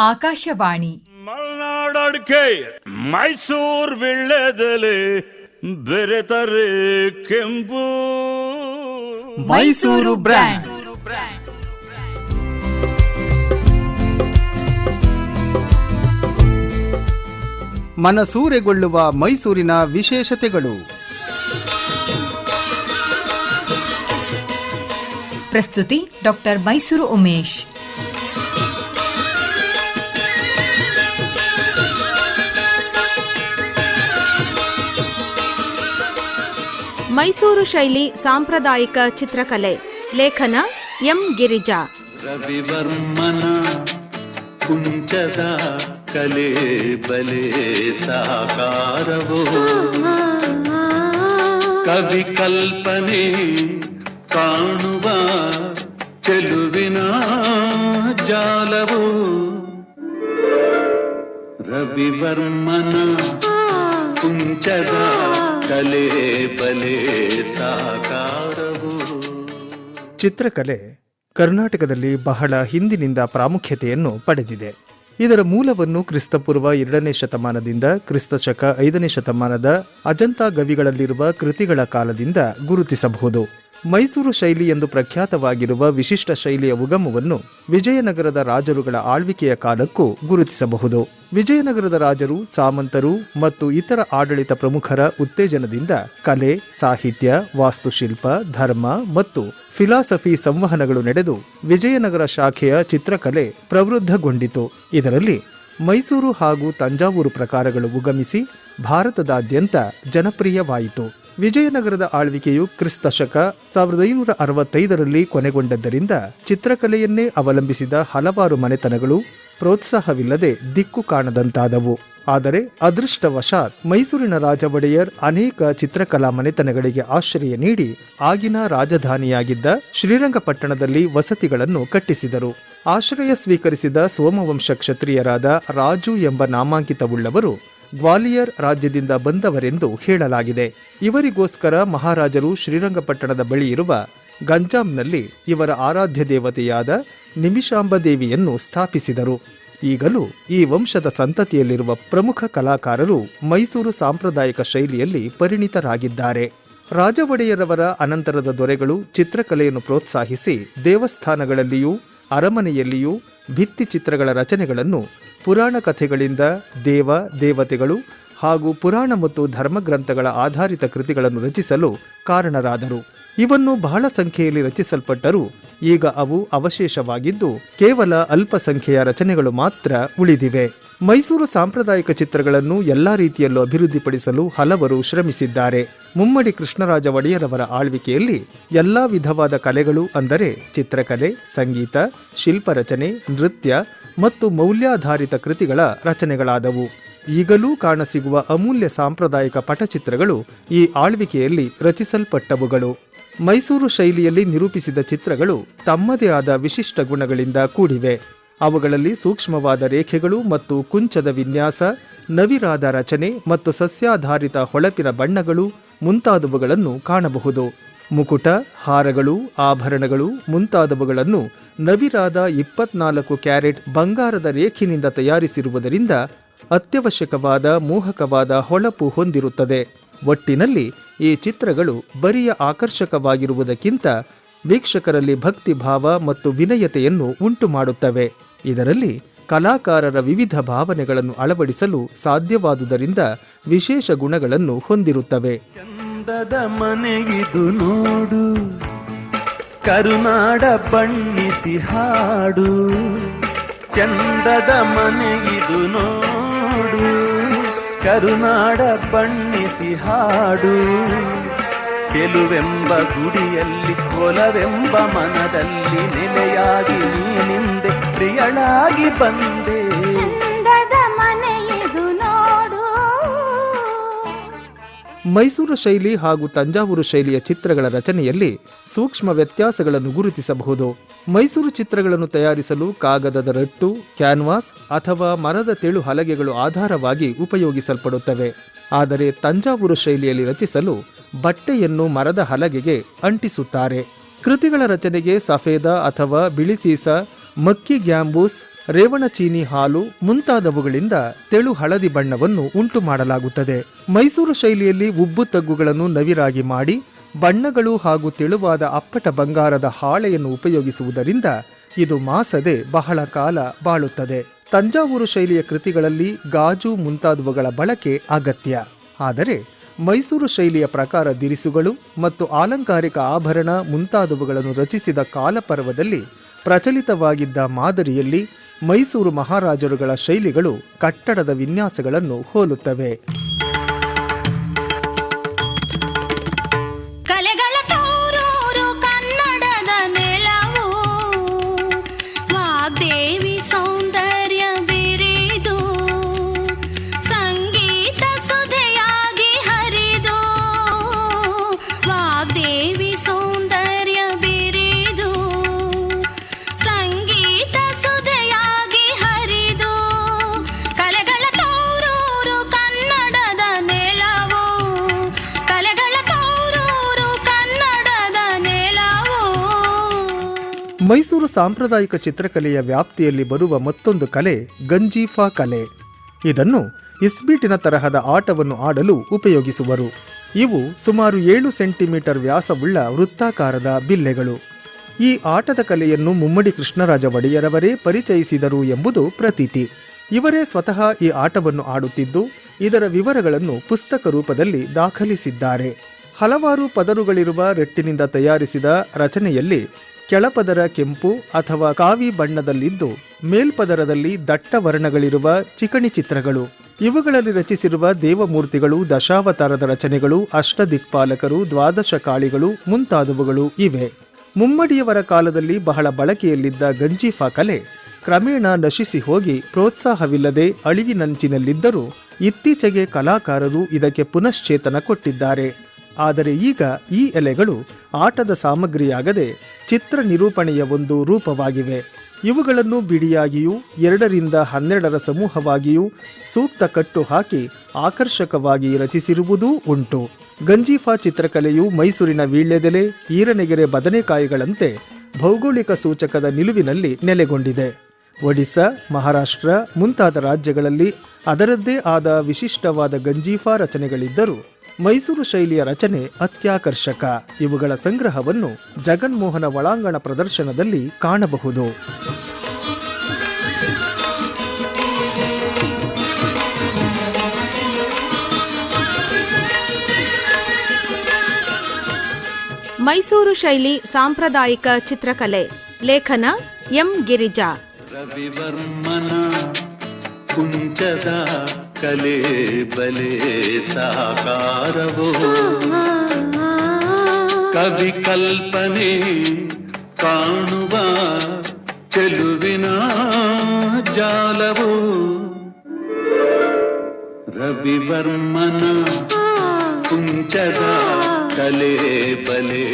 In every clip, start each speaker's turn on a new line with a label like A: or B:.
A: ಆಕಾಶವಾಣಿ
B: ಮಲ್ನಾಡಕ್ಕೆ ಮೈಸೂರು ವಿಳ್ಳೆದೆಲೆ ಬೆರೆತರೆ ಕೆಂಪು
C: ಮೈಸೂರು ಬ್ರ್ಯಾಂಡ್. ಮನಸೂರೆಗೊಳ್ಳುವ ಮೈಸೂರಿನ ವಿಶೇಷತೆಗಳು.
A: ಪ್ರಸ್ತುತಿ ಡಾಕ್ಟರ್ ಮೈಸೂರು ಉಮೇಶ್.
D: ಮೈಸೂರು ಶೈಲಿ ಸಾಂಪ್ರದಾಯಿಕ ಚಿತ್ರಕಲೆ. ಲೇಖನ ಎಂ ಗಿರಿಜಾ.
E: ರವಿವರ್ಮನ ಕುಂಚದ ಕಲೆ ಬಲೆ ಸಾಕಾರವೋ, ಕವಿ ಕಲ್ಪನೆ ಕಾಣುವ ಚೆಲುವಿನ ಜಾಲವೋ. ರವಿವರ್ಮನ ಕುಂಚದ ಕಲೆ ಬಲೆ ಸಾಕಾರವೋ.
C: ಚಿತ್ರಕಲೆ ಕರ್ನಾಟಕದಲ್ಲಿ ಬಹಳ ಹಿಂದಿನಿಂದ ಪ್ರಾಮುಖ್ಯತೆಯನ್ನು ಪಡೆದಿದೆ. ಇದರ ಮೂಲವನ್ನು ಕ್ರಿಸ್ತಪೂರ್ವ 2ನೇ ಶತಮಾನದಿಂದ ಕ್ರಿಸ್ತಶಕ 5ನೇ ಶತಮಾನದ ಅಜಂತಾ ಗವಿಗಳಲ್ಲಿರುವ ಕೃತಿಗಳ ಕಾಲದಿಂದ ಗುರುತಿಸಬಹುದು. ಮೈಸೂರು ಶೈಲಿ ಎಂದು ಪ್ರಖ್ಯಾತವಾಗಿರುವ ವಿಶಿಷ್ಟ ಶೈಲಿಯ ಉಗಮವನ್ನು ವಿಜಯನಗರದ ರಾಜರುಗಳ ಆಳ್ವಿಕೆಯ ಕಾಲಕ್ಕೂ ಗುರುತಿಸಬಹುದು. ವಿಜಯನಗರದ ರಾಜರು, ಸಾಮಂತರು ಮತ್ತು ಇತರ ಆಡಳಿತ ಪ್ರಮುಖರ ಉತ್ತೇಜನದಿಂದ ಕಲೆ, ಸಾಹಿತ್ಯ, ವಾಸ್ತುಶಿಲ್ಪ, ಧರ್ಮ ಮತ್ತು ಫಿಲಾಸಫಿ ಸಂವಹನಗಳು ನಡೆದು ವಿಜಯನಗರ ಶಾಖೆಯ ಚಿತ್ರಕಲೆ ಪ್ರವೃದ್ಧಗೊಂಡಿತು. ಇದರಲ್ಲಿ ಮೈಸೂರು ಹಾಗೂ ತಂಜಾವೂರು ಪ್ರಕಾರಗಳು ಉಗಮಿಸಿ ಭಾರತದಾದ್ಯಂತ ಜನಪ್ರಿಯವಾಯಿತು. ವಿಜಯನಗರದ ಆಳ್ವಿಕೆಯು ಕ್ರಿಸ್ತಶಕ 1565ರಲ್ಲಿ ಕೊನೆಗೊಂಡದ್ದರಿಂದ ಚಿತ್ರಕಲೆಯನ್ನೇ ಅವಲಂಬಿಸಿದ ಹಲವಾರು ಮನೆತನಗಳು ಪ್ರೋತ್ಸಾಹವಿಲ್ಲದೆ ದಿಕ್ಕು ಕಾಣದಂತಾದವು. ಆದರೆ ಅದೃಷ್ಟವಶಾತ್ ಮೈಸೂರಿನ ರಾಜ ಒಡೆಯರ್ ಅನೇಕ ಚಿತ್ರಕಲಾ ಮನೆತನಗಳಿಗೆ ಆಶ್ರಯ ನೀಡಿ ಆಗಿನ ರಾಜಧಾನಿಯಾಗಿದ್ದ ಶ್ರೀರಂಗಪಟ್ಟಣದಲ್ಲಿ ವಸತಿಗಳನ್ನು ಕಟ್ಟಿಸಿದರು. ಆಶ್ರಯ ಸ್ವೀಕರಿಸಿದ ಸೋಮವಂಶ ಕ್ಷತ್ರಿಯರಾದ ರಾಜು ಎಂಬ ನಾಮಾಂಕಿತವುಳ್ಳವರು ಗ್ವಾಲಿಯರ್ ರಾಜ್ಯದಿಂದ ಬಂದವರೆಂದು ಹೇಳಲಾಗಿದೆ. ಇವರಿಗೋಸ್ಕರ ಮಹಾರಾಜರು ಶ್ರೀರಂಗಪಟ್ಟಣದ ಬಳಿ ಇರುವ ಗಂಜಾಂನಲ್ಲಿ ಇವರ ಆರಾಧ್ಯ ದೇವತೆಯಾದ ನಿಮಿಷಾಂಬದೇವಿಯನ್ನು ಸ್ಥಾಪಿಸಿದರು. ಈಗಲೂ ಈ ವಂಶದ ಸಂತತಿಯಲ್ಲಿರುವ ಪ್ರಮುಖ ಕಲಾಕಾರರು ಮೈಸೂರು ಸಾಂಪ್ರದಾಯಿಕ ಶೈಲಿಯಲ್ಲಿ ಪರಿಣಿತರಾಗಿದ್ದಾರೆ. ರಾಜ ಒಡೆಯರವರ ಅನಂತರದ ದೊರೆಗಳು ಚಿತ್ರಕಲೆಯನ್ನು ಪ್ರೋತ್ಸಾಹಿಸಿ ದೇವಸ್ಥಾನಗಳಲ್ಲಿಯೂ ಅರಮನೆಯಲ್ಲಿಯೂ ಭಿತ್ತಿ ಚಿತ್ರಗಳ ರಚನೆಗಳನ್ನು ಪುರಾಣ ಕಥೆಗಳಿಂದ ದೇವ ದೇವತೆಗಳು ಹಾಗೂ ಪುರಾಣ ಮತ್ತು ಧರ್ಮಗ್ರಂಥಗಳ ಆಧಾರಿತ ಕೃತಿಗಳನ್ನು ರಚಿಸಲು ಕಾರಣರಾದರು. ಇವನ್ನು ಬಹಳ ಸಂಖ್ಯೆಯಲ್ಲಿ ರಚಿಸಲ್ಪಟ್ಟರೂ ಈಗ ಅವು ಅವಶೇಷವಾಗಿದ್ದು ಕೇವಲ ಅಲ್ಪ ಸಂಖ್ಯೆಯ ರಚನೆಗಳು ಮಾತ್ರ ಉಳಿದಿವೆ. ಮೈಸೂರು ಸಾಂಪ್ರದಾಯಿಕ ಚಿತ್ರಗಳನ್ನು ಎಲ್ಲಾ ರೀತಿಯಲ್ಲೂ ಅಭಿವೃದ್ಧಿಪಡಿಸಲು ಹಲವರು ಶ್ರಮಿಸಿದ್ದಾರೆ. ಮುಮ್ಮಡಿ ಕೃಷ್ಣರಾಜ ಒಡೆಯರವರ ಆಳ್ವಿಕೆಯಲ್ಲಿ ಎಲ್ಲಾ ವಿಧವಾದ ಕಲೆಗಳು ಅಂದರೆ ಚಿತ್ರಕಲೆ, ಸಂಗೀತ, ಶಿಲ್ಪರಚನೆ, ನೃತ್ಯ ಮತ್ತು ಮೌಲ್ಯಾಧಾರಿತ ಕೃತಿಗಳ ರಚನೆಗಳಾದವು. ಈಗಲೂ ಕಾಣಸಿಗುವ ಅಮೂಲ್ಯ ಸಾಂಪ್ರದಾಯಿಕ ಪಟಚಿತ್ರಗಳು ಈ ಆಳ್ವಿಕೆಯಲ್ಲಿ ರಚಿಸಲ್ಪಟ್ಟವುಗಳು. ಮೈಸೂರು ಶೈಲಿಯಲ್ಲಿ ನಿರೂಪಿಸಿದ ಚಿತ್ರಗಳು ತಮ್ಮದೇ ಆದ ವಿಶಿಷ್ಟ ಗುಣಗಳಿಂದ ಕೂಡಿವೆ. ಅವುಗಳಲ್ಲಿ ಸೂಕ್ಷ್ಮವಾದ ರೇಖೆಗಳು ಮತ್ತು ಕುಂಚದ ವಿನ್ಯಾಸ, ನವಿರಾದ ರಚನೆ ಮತ್ತು ಸಸ್ಯಾಧಾರಿತ ಹೊಳಪಿನ ಬಣ್ಣಗಳು ಮುಂತಾದವುಗಳನ್ನು ಕಾಣಬಹುದು. ಮುಕುಟ, ಹಾರಗಳು, ಆಭರಣಗಳು ಮುಂತಾದವುಗಳನ್ನು ನವಿರಾದ 24 ಕ್ಯಾರೆಟ್ ಬಂಗಾರದ ರೇಖಿನಿಂದ ತಯಾರಿಸಿರುವುದರಿಂದ ಅತ್ಯವಶ್ಯಕವಾದ ಮೋಹಕವಾದ ಹೊಳಪು ಹೊಂದಿರುತ್ತದೆ. ಒಟ್ಟಿನಲ್ಲಿ ಈ ಚಿತ್ರಗಳು ಬರಿಯ ಆಕರ್ಷಕವಾಗಿರುವುದಕ್ಕಿಂತ ವೀಕ್ಷಕರಲ್ಲಿ ಭಕ್ತಿ ಭಾವ ಮತ್ತು ವಿನಯತೆಯನ್ನು ಉಂಟು ಮಾಡುತ್ತವೆ. ಇದರಲ್ಲಿ ಕಲಾಕಾರರ ವಿವಿಧ ಭಾವನೆಗಳನ್ನು ಅಳವಡಿಸಲು ಸಾಧ್ಯವಾದುದರಿಂದ ವಿಶೇಷ ಗುಣಗಳನ್ನು ಹೊಂದಿರುತ್ತವೆ.
E: ಚಂದದ ಮನೆಗಿದು ನೋಡು, ಕರುನಾಡ ಬಣ್ಣಿಸಿ ಹಾಡು. ಚಂದದ ಮನೆಗಿದು ನೋಡು, ಕರುನಾಡ ಬಣ್ಣಿಸಿ ಹಾಡು. ಗೆಲುವೆಂಬ ಗುಡಿಯಲ್ಲಿ ಒಲವೆಂಬ ಮನದಲ್ಲಿ ನೆಲೆಯಾಗಿ ನೀನಿಂದೆ ಪ್ರಿಯಳಾಗಿ ಬಂದೆ.
C: ಮೈಸೂರು ಶೈಲಿ ಹಾಗೂ ತಂಜಾವೂರು ಶೈಲಿಯ ಚಿತ್ರಗಳ ರಚನೆಯಲ್ಲಿ ಸೂಕ್ಷ್ಮ ವ್ಯತ್ಯಾಸಗಳನ್ನು ಗುರುತಿಸಬಹುದು. ಮೈಸೂರು ಚಿತ್ರಗಳನ್ನು ತಯಾರಿಸಲು ಕಾಗದದ ರಟ್ಟು, ಕ್ಯಾನ್ವಾಸ್ ಅಥವಾ ಮರದ ತೆಳು ಹಲಗೆಗಳು ಆಧಾರವಾಗಿ ಉಪಯೋಗಿಸಲ್ಪಡುತ್ತವೆ. ಆದರೆ ತಂಜಾವೂರು ಶೈಲಿಯಲ್ಲಿ ರಚಿಸಲು ಬಟ್ಟೆಯನ್ನು ಮರದ ಹಲಗೆಗೆ ಅಂಟಿಸುತ್ತಾರೆ. ಕೃತಿಗಳ ರಚನೆಗೆ ಸಫೇದ ಅಥವಾ ಬಿಳಿ ಸೀಸ, ಮಕ್ಕಿ ಗ್ಯಾಂಬೂಸ್ ರೇವಣಚೀನಿ ಹಾಲು ಮುಂತಾದವುಗಳಿಂದ ತೆಳು ಹಳದಿ ಬಣ್ಣವನ್ನು ಉಂಟು ಮಾಡಲಾಗುತ್ತದೆ. ಮೈಸೂರು ಶೈಲಿಯಲ್ಲಿ ಉಬ್ಬು ತಗ್ಗುಗಳನ್ನು ನವಿರಾಗಿ ಮಾಡಿ ಬಣ್ಣಗಳು ಹಾಗೂ ತೆಳುವಾದ ಅಪ್ಪಟ ಬಂಗಾರದ ಹಾಳೆಯನ್ನು ಉಪಯೋಗಿಸುವುದರಿಂದ ಇದು ಮಾಸದೆ ಬಹಳ ಕಾಲ ಬಾಳುತ್ತದೆ. ತಂಜಾವೂರು ಶೈಲಿಯ ಕೃತಿಗಳಲ್ಲಿ ಗಾಜು ಮುಂತಾದವುಗಳ ಬಳಕೆ ಅಗತ್ಯ. ಆದರೆ ಮೈಸೂರು ಶೈಲಿಯ ಪ್ರಕಾರ ದಿರಿಸುಗಳು ಮತ್ತು ಅಲಂಕಾರಿಕ ಆಭರಣ ಮುಂತಾದವುಗಳನ್ನು ರಚಿಸಿದ ಕಾಲಪರ್ವದಲ್ಲಿ ಪ್ರಚಲಿತವಾಗಿದ್ದ ಮಾದರಿಯಲ್ಲಿ ಮೈಸೂರು ಮಹಾರಾಜರುಗಳ ಶೈಲಿಗಳು ಕಟ್ಟಡದ ವಿನ್ಯಾಸಗಳನ್ನು ಹೋಲುತ್ತವೆ.
F: ಕಲೆಗಳ ತೋರೂರು ಕನ್ನಡದ ನೆಲವು, ವಾಗ್ದೇವಿ ಸೌಂದರ್ಯ ಬಿರಿದು ಸಂಗೀತ ಸುಧೆಯಾಗಿ ಹರಿದು, ವಾಗ್ದೇವಿ ಸೌಂದರ್ಯ ಬಿರಿದು ಸಂಗೀತ ಸುಧೆಯಾಗಿ ಹರಿದು, ಕಲೆಗಳ ತೋರೂರು ಕನ್ನಡದ ನೆಲವು, ಕಲೆಗಳ ತೋರೂರು ಕನ್ನಡದ ನೆಲವು.
C: ಮೈಸೂರು ಸಾಂಪ್ರದಾಯಿಕ ಚಿತ್ರಕಲೆಯ ವ್ಯಾಪ್ತಿಯಲ್ಲಿ ಬರುವ ಮತ್ತೊಂದು ಕಲೆ ಗಂಜೀಫಾ ಕಲೆ. ಇದನ್ನು ಇಸ್ಬೀಟಿನ ತರಹದ ಆಟವನ್ನು ಆಡಲು ಉಪಯೋಗಿಸುವರು. ಇವು ಸುಮಾರು 7 ಸೆಂಟಿಮೀಟರ್ ವ್ಯಾಸವುಳ್ಳ ವೃತ್ತಾಕಾರದ ಬಿಲ್ಲೆಗಳು. ಈ ಆಟದ ಕಲೆಯನ್ನು ಮುಮ್ಮಡಿ ಕೃಷ್ಣರಾಜ ಒಡೆಯರವರೇ ಪರಿಚಯಿಸಿದರು ಎಂಬುದು ಪ್ರತೀತಿ. ಇವರೇ ಸ್ವತಃ ಈ ಆಟವನ್ನು ಆಡುತ್ತಿದ್ದು ಇದರ ವಿವರಗಳನ್ನು ಪುಸ್ತಕ ರೂಪದಲ್ಲಿ ದಾಖಲಿಸಿದ್ದಾರೆ. ಹಲವಾರು ಪದರುಗಳಿರುವ ರೆಟ್ಟಿನಿಂದ ತಯಾರಿಸಿದ ರಚನೆಯಲ್ಲಿ ಕೆಳಪದರ ಕೆಂಪು ಅಥವಾ ಕಾವಿ ಬಣ್ಣದಲ್ಲಿದ್ದು ಮೇಲ್ಪದರದಲ್ಲಿ ದಟ್ಟ ವರ್ಣಗಳಿರುವ ಚಿಕಣಿ ಚಿತ್ರಗಳು. ಇವುಗಳಲ್ಲಿ ರಚಿಸಿರುವ ದೇವಮೂರ್ತಿಗಳು, ದಶಾವತಾರದ ರಚನೆಗಳು, ಅಷ್ಟದಿಕ್ಪಾಲಕರು, ದ್ವಾದಶ ಕಾಳಿಗಳು ಮುಂತಾದವುಗಳು ಇವೆ. ಮುಮ್ಮಡಿಯವರ ಕಾಲದಲ್ಲಿ ಬಹಳ ಬಳಕೆಯಲ್ಲಿದ್ದ ಗಂಜೀಫಾ ಕಲೆ ಕ್ರಮೇಣ ನಶಿಸಿ ಹೋಗಿ ಪ್ರೋತ್ಸಾಹವಿಲ್ಲದೆ ಅಳಿವಿನಂಚಿನಲ್ಲಿದ್ದರೂ ಇತ್ತೀಚೆಗೆ ಕಲಾಕಾರರು ಇದಕ್ಕೆ ಪುನಶ್ಚೇತನ ಕೊಟ್ಟಿದ್ದಾರೆ. ಆದರೆ ಈಗ ಈ ಎಲೆಗಳು ಆಟದ ಸಾಮಗ್ರಿಯಾಗದೆ ಚಿತ್ರ ನಿರೂಪಣೆಯ ಒಂದು ರೂಪವಾಗಿವೆ. ಇವುಗಳನ್ನು ಬಿಡಿಯಾಗಿಯೂ 2ರಿಂದ 12 ಸಮೂಹವಾಗಿಯೂ ಸೂಕ್ತ ಕಟ್ಟು ಹಾಕಿ ಆಕರ್ಷಕವಾಗಿ ರಚಿಸಿರುವುದೂ ಉಂಟು. ಗಂಜೀಫಾ ಚಿತ್ರಕಲೆಯು ಮೈಸೂರಿನ ವೀಳ್ಯದೆಲೆ, ಈರನೆಗೆರೆ ಬದನೆಕಾಯಿಗಳಂತೆ ಭೌಗೋಳಿಕ ಸೂಚಕದ ನಿಲುವಿನಲ್ಲಿ ನೆಲೆಗೊಂಡಿದೆ. ಒಡಿಸ್ಸಾ, ಮಹಾರಾಷ್ಟ್ರ ಮುಂತಾದ ರಾಜ್ಯಗಳಲ್ಲಿ ಅದರದ್ದೇ ಆದ ವಿಶಿಷ್ಟವಾದ ಗಂಜೀಫಾ ರಚನೆಗಳಿದ್ದರೂ ಮೈಸೂರು ಶೈಲಿಯ ರಚನೆ ಅತ್ಯಾಕರ್ಷಕ. ಇವುಗಳ ಸಂಗ್ರಹವನ್ನು ಜಗನ್ಮೋಹನ ಒಳಾಂಗಣ ಪ್ರದರ್ಶನದಲ್ಲಿ ಕಾಣಬಹುದು.
D: ಮೈಸೂರು ಶೈಲಿ ಸಾಂಪ್ರದಾಯಿಕ ಚಿತ್ರಕಲೆ. ಲೇಖನ ಎಂ ಗಿರಿಜಾ.
E: ರವಿವರ್ಮನ ಕುಂಚದ ಕಲೆ ಬಲೆ ಸಾಕಾರವೋ, ಕವಿ ಕಲ್ಪನೆ ಕಾಣುವ ಚೆಲುವಿನ ಜಾಲವೋ, ರವಿವರ್ಮನ ಕುಂಚದ ಕಲೆ ಬಲೆ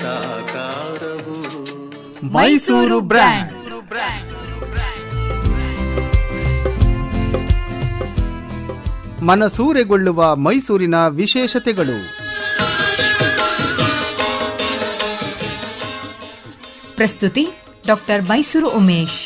E: ಸಾಕಾರವೋ.
C: ಮೈಸೂರು ಬ್ರ್ಯಾಂಡ್. ಮನಸೂರೆಗೊಳ್ಳುವ ಮೈಸೂರಿನ ವಿಶೇಷತೆಗಳು.
A: ಪ್ರಸ್ತುತಿ ಡಾಕ್ಟರ್ ಮೈಸೂರು ಉಮೇಶ್.